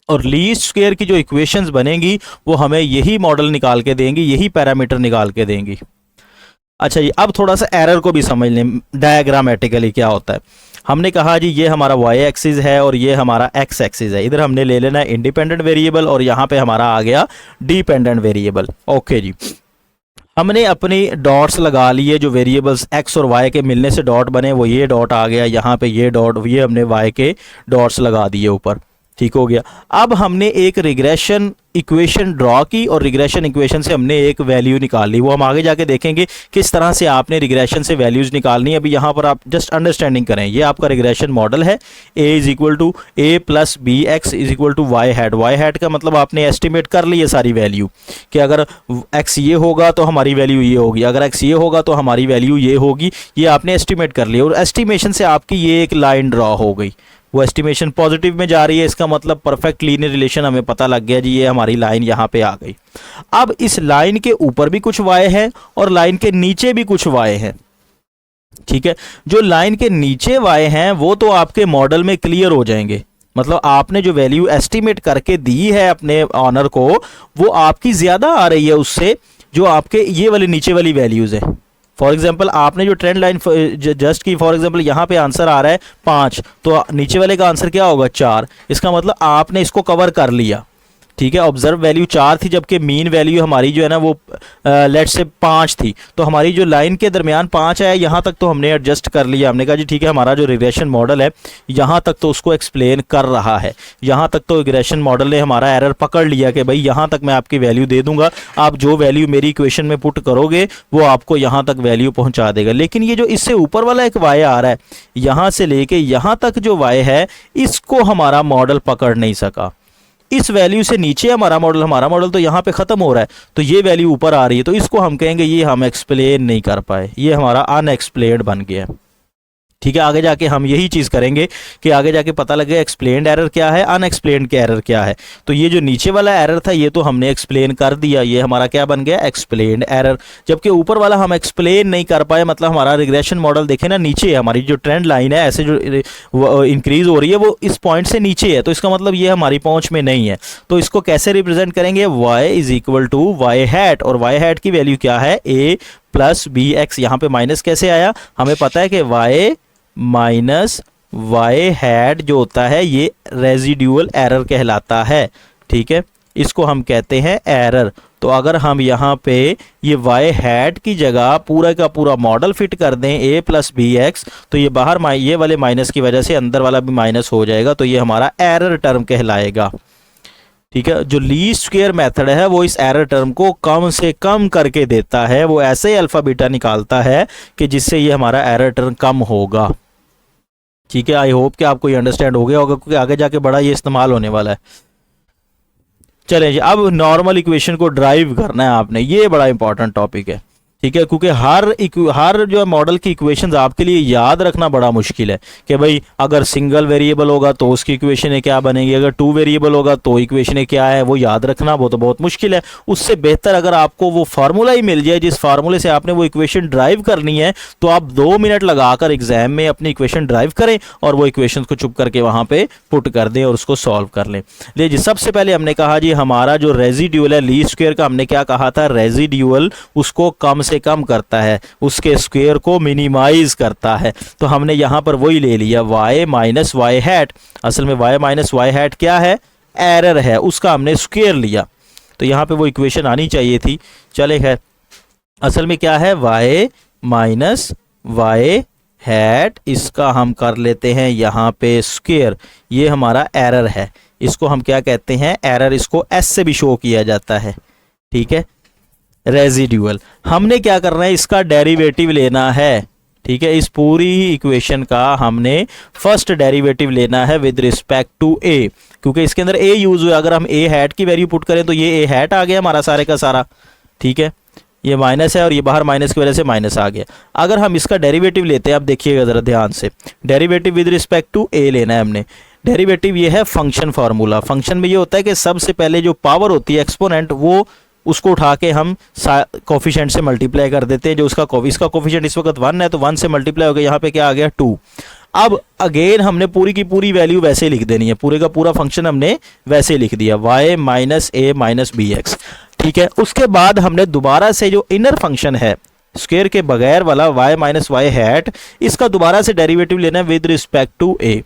S1: और लीस्ट स्क्वायर की जो इक्वेशंस बनेंगी वो हमें यही मॉडल निकाल के देंगी, यही पैरामीटर निकाल के देंगी। अच्छा जी, अब थोड़ा सा एरर को भी समझ लें डायग्रामेटिकली क्या होता है। हमने कहा जी ये हमारा y एक्सिस है और ये हमारा x एक्सिस है। इधर हमने ले लेना है इंडिपेंडेंट वेरिएबल और यहाँ पे हमारा आ गया डिपेंडेंट वेरिएबल। ओके जी, हमने अपनी डॉट्स लगा लिए, जो वेरिएबल्स x और y के मिलने से डॉट बने वो ये डॉट आ गया, यहाँ पे ये डॉट, ये हमने y के डॉट्स लगा दिए ऊपर। ठीक हो गया। अब हमने एक रिग्रेशन इक्वेशन ड्रॉ की और रिग्रेशन इक्वेशन से हमने एक वैल्यू निकाल ली। वो हम आगे जाके देखेंगे किस तरह से आपने रिग्रेशन से वैल्यूज निकालनी है। अभी यहाँ पर आप जस्ट अंडरस्टैंडिंग करें, ये आपका रिग्रेशन मॉडल है। a is equal to A plus B x is equal to y hat. Y hat का मतलब आपने एस्टिमेट कर ली है सारी वैल्यू कि अगर x ये होगा तो हमारी वैल्यू ये होगी, अगर x ये होगा तो हमारी वैल्यू ये होगी। ये आपने एस्टिमेट कर लिया और एस्टिमेशन से आपकी ये एक लाइन ड्रॉ हो गई, वो एस्टिमेशन पॉजिटिव में जा रही है, इसका मतलब परफेक्ट लीनियर रिलेशन हमें पता लग गया जी, ये हमारी लाइन यहाँ पे आ गई। अब इस लाइन के ऊपर भी कुछ y है और लाइन के नीचे भी कुछ y है। ठीक है, जो लाइन के नीचे y हैं वो तो आपके मॉडल में क्लियर हो जाएंगे, मतलब आपने जो वैल्यू एस्टिमेट करके दी है अपने ऑनर को वो आपकी ज्यादा आ रही है उससे जो आपके ये वाली नीचे वाली वैल्यूज है। फॉर एग्जाम्पल आपने जो ट्रेंड लाइन जस्ट की, फॉर एग्जाम्पल यहाँ पे आंसर आ रहा है 5, तो नीचे वाले का आंसर क्या होगा 4। इसका मतलब आपने इसको कवर कर लिया। ठीक ठीक है। ऑब्जर्व वैल्यू 4 थी जबकि मीन वैल्यू हमारी जो है ना वो लेट से 5 थी। तो हमारी जो लाइन के दरमियान 5 आया, यहाँ तक तो हमने एडजस्ट कर लिया। हमने कहा जी ठीक है, हमारा जो रिग्रेशन मॉडल है यहाँ तक तो उसको एक्सप्लेन कर रहा है, यहाँ तक तो रिग्रेशन मॉडल ने हमारा एरर पकड़ लिया कि भाई यहाँ तक मैं आपकी वैल्यू दे दूंगा, आप जो वैल्यू मेरी इक्वेशन में पुट करोगे वो आपको यहाँ तक वैल्यू पहुँचा देगा। लेकिन ये जो इससे ऊपर वाला एक वाई आ रहा है, यहाँ से लेके यहाँ तक जो वाई है, इसको हमारा मॉडल पकड़ नहीं सका। इस वैल्यू से नीचे हमारा मॉडल तो यहाँ पे खत्म हो रहा है, तो ये वैल्यू ऊपर आ रही है, तो इसको हम कहेंगे ये हम एक्सप्लेन नहीं कर पाए, ये हमारा अनएक्सप्लेन्ड बन गया। ठीक है। आगे जाके हम यही चीज़ करेंगे कि आगे जाके पता लगे एक्सप्लेन्ड एरर क्या है, अनएक्सप्लेन्ड के एरर क्या है। तो ये जो नीचे वाला एरर था ये तो हमने एक्सप्लेन कर दिया, ये हमारा क्या बन गया, एक्सप्लेन्ड एरर। जबकि ऊपर वाला हम एक्सप्लेन नहीं कर पाए, मतलब हमारा रिग्रेशन मॉडल देखें ना नीचे है, हमारी जो ट्रेंड लाइन है ऐसे जो इंक्रीज हो रही है वो इस पॉइंट से नीचे है, तो इसका मतलब ये हमारी पहुंच में नहीं है। तो इसको कैसे रिप्रेजेंट करेंगे, y is equal to y hat, और वाई हैट की वैल्यू क्या है, a प्लस बी एक्स। यहाँ पे माइनस कैसे आया, हमें पता है कि y माइनस वाई हैट जो होता है ये रेजिड्यूअल एरर कहलाता है। ठीक है, इसको हम कहते हैं एरर। तो अगर हम यहाँ पे ये वाई हैट की जगह पूरा का पूरा मॉडल फिट कर दें a प्लस बी एक्स, तो ये बाहर ये वाले माइनस की वजह से अंदर वाला भी माइनस हो जाएगा, तो ये हमारा एरर टर्म कहलाएगा। ठीक है, जो लीस्ट स्क्वायर मेथड है वो इस एरर टर्म को कम से कम करके देता है, वो ऐसे ही अल्फा बीटा निकालता है कि जिससे ये हमारा एरर टर्म कम होगा। ठीक है, आई होप कि आपको ये अंडरस्टैंड हो गया होगा, क्योंकि आगे जाके बड़ा ये इस्तेमाल होने वाला है। चलें जी, अब नॉर्मल इक्वेशन को ड्राइव करना है आपने, ये बड़ा इंपॉर्टेंट टॉपिक है। ठीक है, क्योंकि हर जो मॉडल की इक्वेशंस आपके लिए याद रखना बड़ा मुश्किल है कि भाई अगर सिंगल वेरिएबल होगा तो उसकी इक्वेशन क्या बनेगी, अगर 2 वेरिएबल होगा तो इक्वेशन क्या है, वो याद रखना वो तो बहुत मुश्किल है। उससे बेहतर अगर आपको वो फार्मूला ही मिल जाए जिस फार्मूले से आपने वो इक्वेशन ड्राइव करनी है, तो आप 2 मिनट लगाकर एग्जाम में अपनी इक्वेशन ड्राइव करें और वो इक्वेशन को चुप करके वहां पे पुट कर दें और उसको सॉल्व कर लें। जी, सबसे पहले हमने कहा जी हमारा जो रेजिड्यूअल है लीस्ट स्क्वायर का, हमने क्या कहा था, रेजिड्यूअल उसको कम से कम करता है, उसके स्क्वायर को मिनिमाइज करता है। तो हमने यहां पर वही ले लिया y माइनस वाई हैट। असल में y माइनस वाई हैट क्या है, एरर है, उसका हमने स्क्वायर लिया। तो यहां पे वो इक्वेशन आनी चाहिए थी, चले है। असल में क्या है, y माइनस वाई हैट, इसका हम कर लेते हैं यहां पे स्क्वायर, ये हमारा एरर है। इसको हम क्या कहते हैं, एरर। इसको s से भी शो किया जाता है। ठीक है, रेजिड्यूअल। हमने क्या करना है, इसका डेरिवेटिव लेना है। ठीक है, इस पूरी इक्वेशन का हमने फर्स्ट डेरिवेटिव लेना है विद रिस्पेक्ट टू a, क्योंकि इसके अंदर a यूज हुआ। अगर हम a हैट की वैल्यू पुट करें तो ये a हैट आ गया हमारा सारे का सारा। ठीक है, ये माइनस है और ये बाहर माइनस की वजह से माइनस आ गया। अगर हम इसका डेरिवेटिव लेते हैं, आप देखिएगा जरा ध्यान से, derivative with respect to a लेना है हमने। डेरिवेटिव ये है फंक्शन फार्मूला। फंक्शन में ये होता है कि सबसे पहले जो पावर होती है एक्सपोनेंट, वो उसको उठा के हम कोफिशिएंट से मल्टीप्लाई कर देते हैं। जो उसका इसका कोफिशिएंट इस वक्त 1 है, तो 1 से मल्टीप्लाई हो गया, यहाँ पे क्या आ गया 2। अब अगेन हमने पूरी की पूरी वैल्यू वैसे लिख देनी है, पूरे का पूरा फंक्शन हमने वैसे लिख दिया, y minus a minus B x. ठीक है, उसके बाद हमने दोबारा से जो इनर फंक्शन है स्क्वायर के बगैर वाला y माइनस वाई हैट, इसका दोबारा से डेरिवेटिव लेना है विद रिस्पेक्ट टू a।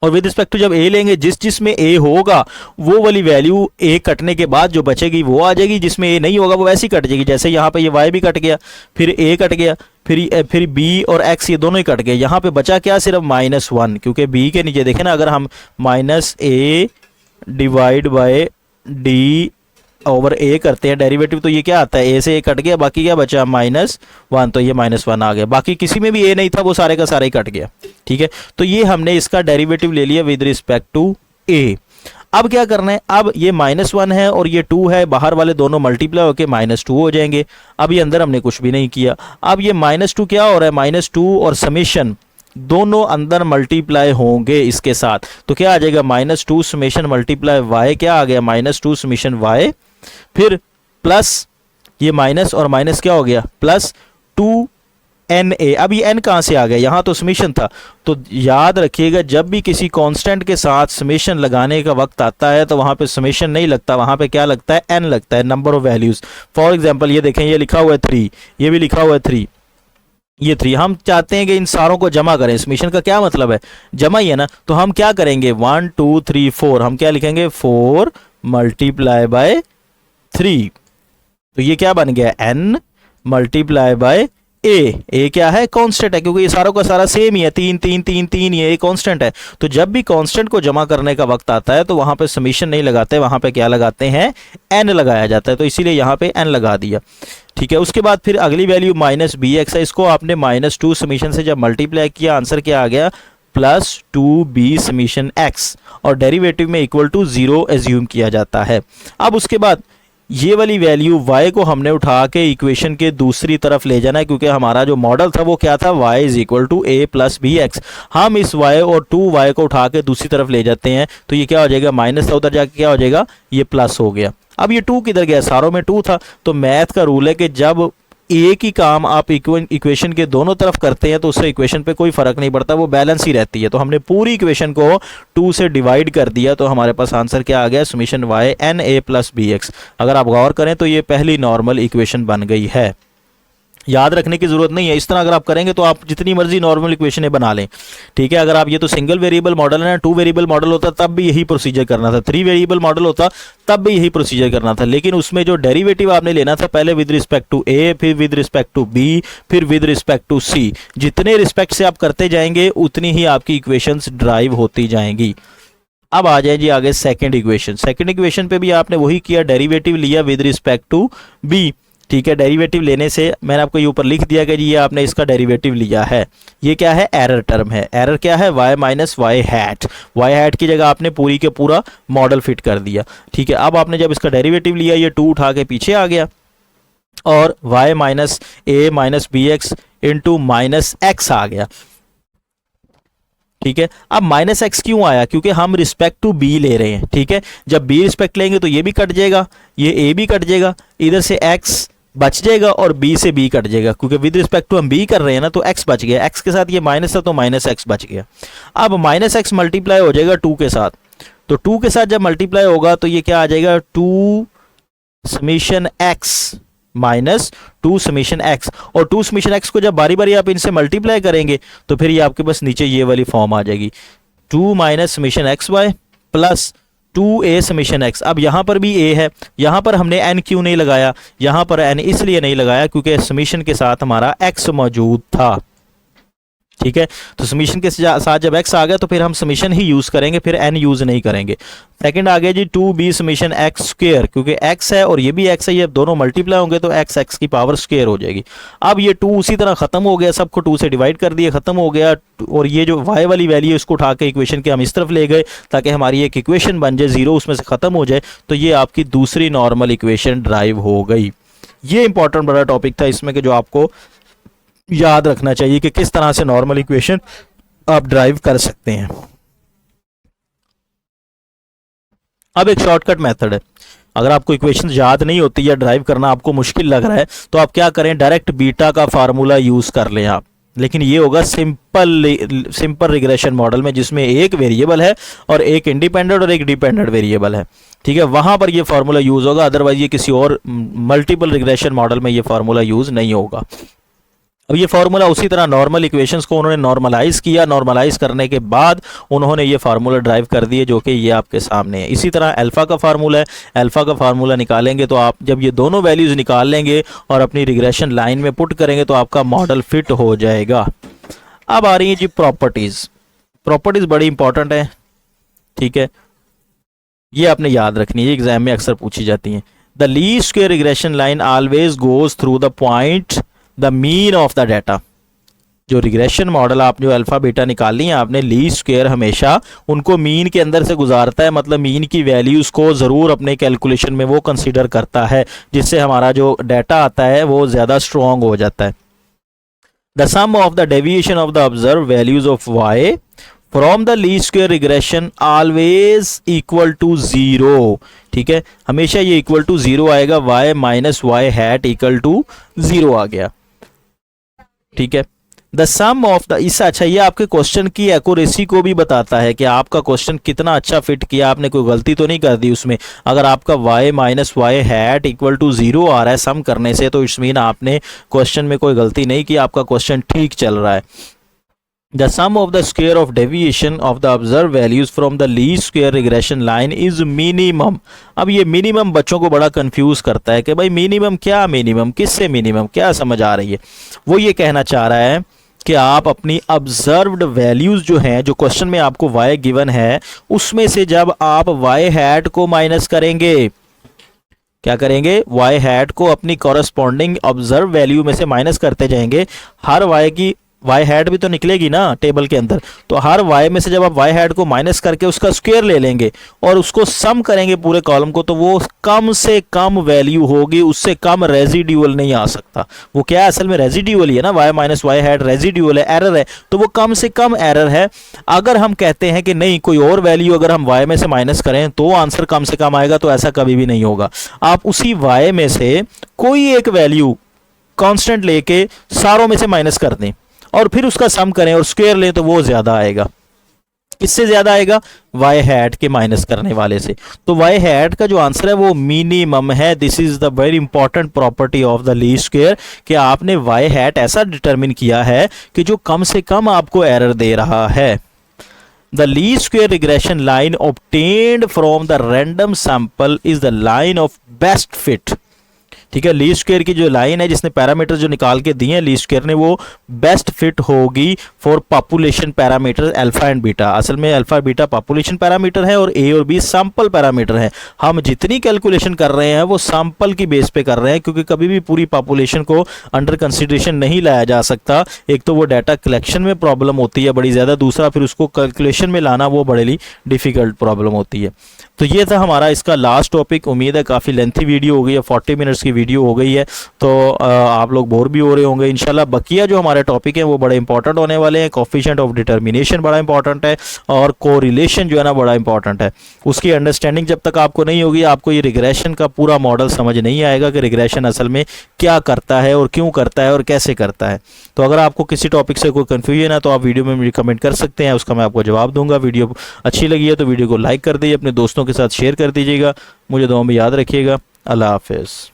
S1: और विद रिस्पेक्ट टू जब a लेंगे, जिसमें a होगा वो वाली वैल्यू a कटने के बाद जो बचेगी वो आ जाएगी, जिसमें a नहीं होगा वो वैसी कट जाएगी। जैसे यहाँ पे ये y भी कट गया, फिर a कट गया, फिर b और x ये दोनों ही कट गए। यहाँ पे बचा क्या, सिर्फ -1, क्योंकि b के नीचे देखें ना, अगर हम minus a divide by d over a करते हैं डेरिवेटिव, तो ये क्या आता है, a से a कट गया, बाकी क्या बचा -1, तो ये -1 आ गया। बाकी किसी में भी a नहीं था, वो सारे का सारा ही कट गया। ठीक है, तो ये हमने इसका डेरिवेटिव ले लिया विद रिस्पेक्ट टू a। अब क्या करना है, अब ये -1 है और ये 2 है, बाहर वाले दोनों मल्टीप्लाई होकर -2 हो जाएंगे। अब ये अंदर हमने कुछ भी नहीं किया। अब ये -2 क्या हो रहा है, -2 और समेशन दोनों अंदर मल्टीप्लाई होंगे इसके साथ, तो क्या आ जाएगा, -2 समेशन मल्टीप्लाई y, क्या आ गया, -2 समेशन y, फिर प्लस ये माइनस और माइनस क्या हो गया, प्लस 2na। अब ये n कहाँ से आ गया, यहाँ तो समेशन था। तो याद रखिएगा, जब भी किसी कांस्टेंट के साथ समेशन लगाने का वक्त आता है तो वहाँ पे समेशन नहीं लगता, वहाँ पे क्या लगता है, n लगता है, number of values. For example ये देखें, ये लिखा हुआ है 3, ये भी लिखा हुआ है 3, ये 3। हम चाहते हैं कि इन सारों को जमा करें। समेशन का क्या मतलब है, जमा ही है ना। तो हम क्या करेंगे, 1 2 3 4, हम क्या लिखेंगे, 4 मल्टीप्लाई बाय 3। तो ये क्या बन गया, n मल्टीप्लाई बाय ए क्या है, कांस्टेंट है, क्योंकि ये सारों का सारा सेम ही है, 3 3 3 3, ये कांस्टेंट है। तो जब भी कांस्टेंट को जमा करने का वक्त आता है तो वहां पे समीशन नहीं लगाते, वहां पे क्या लगाते हैं, n लगाया जाता है। तो इसीलिए यहाँ पे n लगा दिया, ठीक है। उसके बाद फिर अगली वैल्यू माइनस बी एक्स है, इसको आपने -2 समीशन से जब मल्टीप्लाई किया, आंसर क्या आ गया, +2b समीशन x, और डेरिवेटिव में इक्वल टू 0 एज्यूम किया जाता है। अब उसके बाद ये वाली वैल्यू y को हमने उठा के इक्वेशन के दूसरी तरफ ले जाना है, क्योंकि हमारा जो मॉडल था वो क्या था, y is equal to a plus B x. हम इस y और 2y को उठा के दूसरी तरफ ले जाते हैं, तो ये क्या हो जाएगा, माइनस था, उधर जाके क्या हो जाएगा, ये प्लस हो गया। अब ये 2 किधर गया, सारों में 2 था। तो मैथ का रूल है कि जब एक ही काम आप इक्वेशन के दोनों तरफ करते हैं तो उससे इक्वेशन पे कोई फर्क नहीं पड़ता, वो बैलेंस ही रहती है। तो हमने पूरी इक्वेशन को 2 से डिवाइड कर दिया, तो हमारे पास आंसर क्या आ गया, summation y n a plus B x. अगर आप गौर करें तो ये पहली नॉर्मल इक्वेशन बन गई है। याद रखने की जरूरत नहीं है, इस तरह अगर आप करेंगे तो आप जितनी मर्जी नॉर्मल इक्वेशन बना लें, ठीक है। अगर आप ये तो सिंगल वेरिएबल मॉडल है ना, 2 वेरिएबल मॉडल होता तब भी यही प्रोसीजर करना था, 3 वेरिएबल मॉडल होता तब भी यही प्रोसीजर करना था। लेकिन उसमें जो डेरिवेटिव आपने लेना था, पहले विद रिस्पेक्ट टू ए, फिर विद रिस्पेक्ट टू बी, फिर विद रिस्पेक्ट टू सी। जितने रिस्पेक्ट से आप करते जाएंगे उतनी ही आपकी इक्वेशंस ड्राइव होती जाएंगी। अब आ जाए जी आगे सेकंड इक्वेशन। सेकंड इक्वेशन पे भी आपने वही किया, डेरिवेटिव लिया विद रिस्पेक्ट टू बी, ठीक है। डेरिवेटिव लेने से मैंने आपको ये ऊपर लिख दिया कि जी ये आपने इसका डेरिवेटिव लिया है। ये क्या है, एरर टर्म है। एरर क्या है, y minus y hat. Y hat की जगह आपने पूरी के पूरा मॉडल फिट कर दिया, ठीक है। अब आपने जब इसका डेरिवेटिव लिया, ये 2 उठा के पीछे आ गया, और y minus A minus B X into minus X आ गया, ठीक है। अब माइनस एक्स क्यों आया, क्योंकि हम रिस्पेक्ट टू बी ले रहे हैं, ठीक है। जब बी रिस्पेक्ट लेंगे तो ये भी कट जाएगा, ये ए भी कट जाएगा, इधर से एक्स बच जाएगा और बी से बी कट जाएगा, क्योंकि विद रिस्पेक्ट टू हम बी कर रहे हैं ना, तो एक्स बच गया। एक्स के साथ ये माइनस था तो माइनस एक्स बच गया। अब माइनस एक्स मल्टीप्लाई हो जाएगा 2 के साथ, तो 2 के साथ जब मल्टीप्लाई होगा तो ये क्या आ जाएगा, 2 summation x minus 2 summation x. और 2 समीशन एक्स को जब बारी बारी आप इनसे मल्टीप्लाई करेंगे तो फिर ये आपके पास नीचे ये वाली फॉर्म आ जाएगी, 2 minus summation x y plus 2a summation x। अब यहां पर भी a है, यहां पर हमने n क्यों नहीं लगाया, यहां पर n इसलिए नहीं लगाया क्योंकि समीशन के साथ हमारा x मौजूद था, ठीक है। तो समीशन के साथ जब x आ गया तो फिर हम समीशन ही यूज करेंगे, फिर n यूज नहीं करेंगे। सेकंड आ गया जी 2b समीशन x स्क्वायर, क्योंकि x है और ये भी x है, ये दोनों मल्टीप्लाई होंगे तो x x की पावर स्क्वायर हो जाएगी। अब ये 2 उसी तरह खत्म हो गया, सबको 2 से डिवाइड कर दिया, खत्म हो गया। और ये जो y वाली वैल्यू इसको उठा के इक्वेशन के हम इस तरफ ले गए ताकि हमारी एक इक्वेशन बन जाए, 0 उसमें से खत्म हो जाए, तो ये आपकी दूसरी नॉर्मल इक्वेशन ड्राइव हो गई। ये इंपॉर्टेंट बड़ा टॉपिक था इसमें कि जो आपको याद रखना चाहिए कि किस तरह से नॉर्मल इक्वेशन आप ड्राइव कर सकते हैं। अब एक शॉर्टकट मेथड है, अगर आपको इक्वेशन याद नहीं होती या ड्राइव करना आपको मुश्किल लग रहा है तो आप क्या करें, डायरेक्ट बीटा का फार्मूला यूज कर लें आप। लेकिन ये होगा सिंपल रिग्रेशन मॉडल में, जिसमें एक वेरिएबल है और एक इंडिपेंडेंट और एक डिपेंडेंट वेरिएबल है, ठीक है। वहां पर ये फार्मूला यूज होगा, अदरवाइज ये किसी और मल्टीपल रिग्रेशन मॉडल में ये फार्मूला यूज नहीं होगा। अब ये फार्मूला उसी तरह नॉर्मल इक्वेशंस को उन्होंने नॉर्मलाइज किया, नॉर्मलाइज करने के बाद उन्होंने ये फार्मूला ड्राइव कर दिए जो कि ये आपके सामने है। इसी तरह अल्फा का फार्मूला है, अल्फा का फार्मूला निकालेंगे तो आप जब ये दोनों वैल्यूज निकाल लेंगे और अपनी रिग्रेशन लाइन में पुट करेंगे तो आपका मॉडल फिट हो जाएगा। अब आ रही है जी प्रॉपर्टीज। प्रॉपर्टीज बड़ी इंपॉर्टेंट है, ठीक है, ये आपने याद रखनी है, एग्जाम में अक्सर पूछी जाती हैं। The least square regression line always goes through the point the mean of the data. जो रिग्रेशन मॉडल आप जो अल्फा बीटा निकाली है आपने, लीस्ट स्क्वायर हमेशा उनको मीन के अंदर से गुजारता है, मतलब मीन की वैल्यूज को जरूर अपने कैलकुलेशन में वो कंसीडर करता है, जिससे हमारा जो डाटा आता है वो ज्यादा स्ट्रॉन्ग हो जाता है। The sum of the deviation of the observe values of y from the least square regression always equal to 0, ठीक है, हमेशा ये इक्वल टू 0 आएगा। y minus y hat equal to 0 आ गया, ठीक है। द सम ऑफ द इससे अच्छा ये आपके क्वेश्चन की एक्यूरेसी को भी बताता है कि आपका क्वेश्चन कितना अच्छा फिट किया, आपने कोई गलती तो नहीं कर दी उसमें। अगर आपका y minus y hat equal to 0 आ रहा है सम करने से, तो इट्स मीन आपने क्वेश्चन में कोई गलती नहीं की, आपका क्वेश्चन ठीक चल रहा है। The sum of the square of deviation of the observe values from the least square regression line is minimum. अब ये मिनिमम बच्चों को बड़ा कंफ्यूज करता है कि भाई मिनिमम क्या, मिनिमम किससे, मिनिमम क्या समझ आ रही है। वो ये कहना चाह रहा है कि आप अपनी ऑब्जर्व्ड वैल्यूज जो हैं, जो क्वेश्चन में आपको y गिवन है, उसमें से जब आप y हैट को माइनस करेंगे, क्या करेंगे, y हैट को अपनी कॉरस्पॉन्डिंग ऑब्जर्व वैल्यू में से माइनस करते जाएंगे। हर y की y हैट भी तो निकलेगी ना टेबल के अंदर, तो हर y में से जब आप y हैट को माइनस करके उसका स्क्वायर ले लेंगे और उसको सम करेंगे पूरे कॉलम को, तो वो कम से कम वैल्यू होगी, उससे कम रेजिड्यूअल नहीं आ सकता। वो क्या है, असल में रेजिड्यूअल ही है ना, y minus y hat residual है, एरर है, तो वो कम से कम एरर है। अगर हम कहते हैं कि नहीं कोई और वैल्यू अगर हम y में से माइनस करें तो आंसर कम से कम आएगा, तो ऐसा कभी भी नहीं होगा। आप उसी y में से कोई एक वैल्यू कांस्टेंट लेके सारों में से माइनस कर दें और फिर उसका सम करें और स्क्वायर लें, तो वो ज्यादा आएगा। किससे ज्यादा आएगा, y हैट के माइनस करने वाले से। तो y हैट का जो आंसर है वो मिनिमम है। This is the very important property of the least square, कि आपने y हैट ऐसा डिटरमिन किया है कि जो कम से कम आपको एरर दे रहा है। The least square regression line obtained from the random sample is the line of best fit। ठीक है, लीस्ट स्क्वायर की जो लाइन है जिसने पैरामीटर जो निकाल के दिए हैं लीस्ट स्क्वायर ने, वो बेस्ट फिट होगी for population parameter alpha and beta. असल में अल्फा बीटा पॉपुलेशन पैरामीटर है और ए और बी सैंपल पैरामीटर है। हम जितनी कैलकुलेशन कर रहे हैं वो सैंपल की बेस पे कर रहे हैं, क्योंकि कभी भी पूरी पॉपुलेशन को अंडर कंसिडरेशन नहीं लाया जा सकता। एक तो वो डाटा कलेक्शन में प्रॉब्लम होती है बड़ी ज़्यादा, दूसरा फिर उसको कैलकुलेशन में लाना वो बड़ी डिफिकल्ट प्रॉब्लम होती है। तो ये था हमारा इसका लास्ट टॉपिक। उम्मीद है काफ़ी लेंथी वीडियो हो गई है, 40 मिनट्स की वीडियो हो गई है, तो आप लोग बोर भी हो रहे होंगे। इंशाल्लाह बकिया जो हमारे टॉपिक हैं वो बड़े इंपॉर्टेंट होने वाले हैं। कोफिशिएंट ऑफ डिटर्मिनेशन बड़ा इंपॉर्टेंट है और कोरिलेशन जो है ना बड़ा इंपॉर्टेंट है। उसकी अंडरस्टैंडिंग जब तक आपको नहीं होगी, आपको ये रिग्रेशन का पूरा मॉडल समझ नहीं आएगा कि रिग्रेशन असल में क्या करता है और क्यों करता है और कैसे करता है। तो अगर आपको किसी टॉपिक से कोई कन्फ्यूजन है तो आप वीडियो में मुझे कमेंट कर सकते हैं, उसका मैं आपको जवाब दूंगा। वीडियो अच्छी लगी है तो वीडियो को लाइक कर दीजिए, अपने दोस्तों के साथ शेयर कर दीजिएगा। मुझे दुआ में याद रखिएगा। अल्लाह हाफिज़।